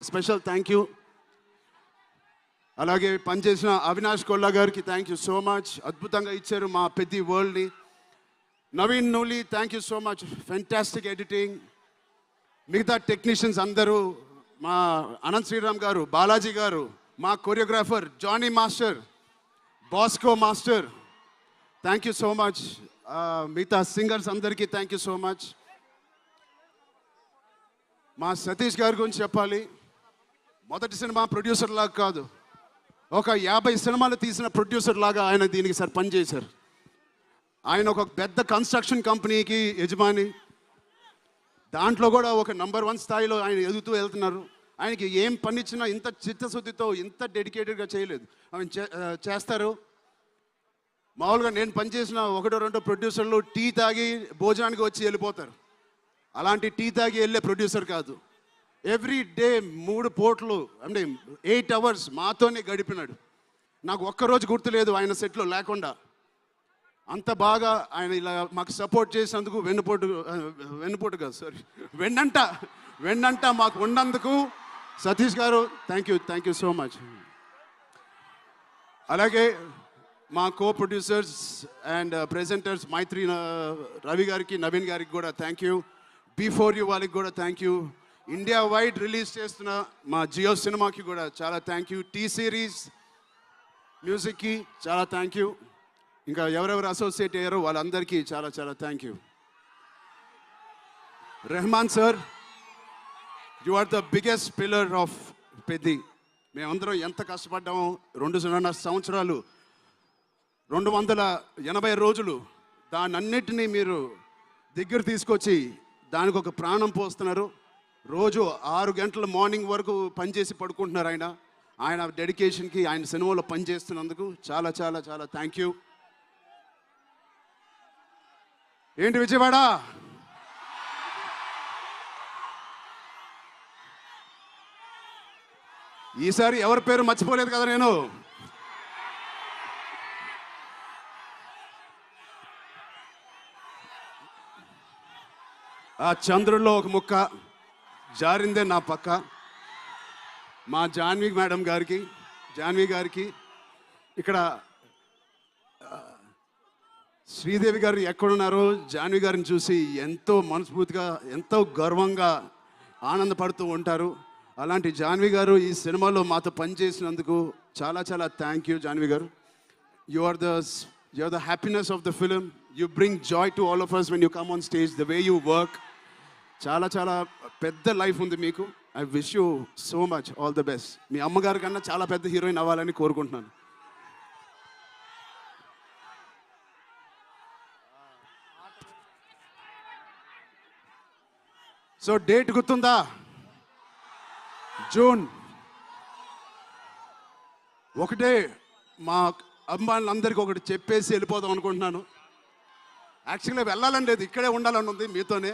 Special thank you. అలాగే పనిచేసిన అవినాష్ కొల్లా గారికి థ్యాంక్ యూ సో మచ్. అద్భుతంగా ఇచ్చారు మా పెద్ద వరల్డ్ని. Naveen Nooli thank you so much, fantastic editing. మిగతా టెక్నీషియన్స్ అందరూ, మా అనంత్ శ్రీరామ్ గారు, బాలాజీ గారు, మా choreographer Jani master, Bosco master, thank you so much. మిగతా సింగర్స్ అందరికీ థ్యాంక్ యూ సో మచ్. మా సతీష్ గారి గురించి చెప్పాలి. మొదటి సినిమా ప్రొడ్యూసర్ లాగా కాదు, ఒక 50 సినిమాలు తీసిన ప్రొడ్యూసర్ లాగా ఆయన దీనికి పనిచేశారు. ఆయన ఒక పెద్ద కన్స్ట్రక్షన్ కంపెనీకి యజమాని. దాంట్లో కూడా ఒక నంబర్ 1 స్థాయిలో ఆయన ఎదుగుతూ వెళ్తున్నారు. ఆయనకి ఏం పని ఇచ్చినా ఇంత చిత్తశుద్ధితో, ఇంత డెడికేటెడ్గా చేయలేదు. ఆయన చేస్తారు. మామూలుగా నేను పనిచేసిన 1-2 ప్రొడ్యూసర్లు టీ తాగి భోజనానికి వచ్చి వెళ్ళిపోతారు. అలాంటి టీ తాగి వెళ్ళే ప్రొడ్యూసర్ కాదు. ఎవ్రీ డే 3 పూటలు అంటే 8 అవర్స్ మాతోనే గడిపినాడు. నాకు ఒక్కరోజు గుర్తులేదు ఆయన సెట్లో లేకుండా. అంత బాగా ఆయన ఇలా మాకు సపోర్ట్ చేసినందుకు వెన్నుపోటు కాదు సారీ వెన్నంట మాకు ఉన్నందుకు సతీష్ గారు థ్యాంక్ యూ సో మచ్. అలాగే మా కో ప్రొడ్యూసర్స్ అండ్ ప్రెజెంటర్స్ మైత్రి రవి గారికి, నవీన్ గారికి కూడా థ్యాంక్ యూ. బిఫోర్ యూ వాళ్ళకి కూడా thank you. India wide release చేస్తున్న మా జియో సినిమాకి కూడా చాలా థ్యాంక్ యూ. టీ సిరీస్ మ్యూజిక్కి చాలా థ్యాంక్ యూ. ఇంకా ఎవరెవరు అసోసియేట్ అయ్యారో వాళ్ళందరికీ చాలా చాలా thank you. Rahman sir, you are the biggest pillar of Peddi. మేమందరం ఎంత కష్టపడ్డామో 2.5 సంవత్సరాలు, 280 రోజులు, దాన్నన్నిటినీ మీరు దగ్గర తీసుకొచ్చి దానికి ఒక ప్రాణం పోస్తున్నారు. రోజు 6 గంటల మార్నింగ్ వరకు పనిచేసి పడుకుంటున్నారు. ఆయన డెడికేషన్కి, ఆయన సినిమాలో పనిచేస్తున్నందుకు చాలా చాలా చాలా థ్యాంక్ యూ. ఏంటి విజయవాడ? ఈసారి ఎవరి పేరు మర్చిపోలేదు కదా నేను. ఆ చంద్రుల్లో ఒక ముక్క జారిందే నా పక్క. మా జాన్వి గారికి ఇక్కడ శ్రీదేవి గారు ఎక్కడున్నారో జాన్వి గారిని చూసి ఎంతో మనస్ఫూర్తిగా, ఎంతో గర్వంగా ఆనందపడుతూ ఉంటారు. అలాంటి జాన్వి గారు ఈ సినిమాలో మాతో పనిచేసినందుకు చాలా చాలా thank you Janhvi garu. You are the happiness of the film. You bring joy to all of us when you come on stage, the way you work. చాలా చాలా పెద్ద లైఫ్ ఉంది మీకు. I wish you so much all the best. మీ అమ్మగారి కన్నా చాలా పెద్ద హీరోయిన్ అవ్వాలని కోరుకుంటున్నాను. సో డేట్ గుర్తుందా? జూన్ 1. మా అమ్మాయిలందరికీ ఒకటి చెప్పేసి వెళ్ళిపోదాం అనుకుంటున్నాను. యాక్చువల్గా వెళ్ళాలని లేదు, ఇక్కడే ఉండాలని ఉంది మీతోనే.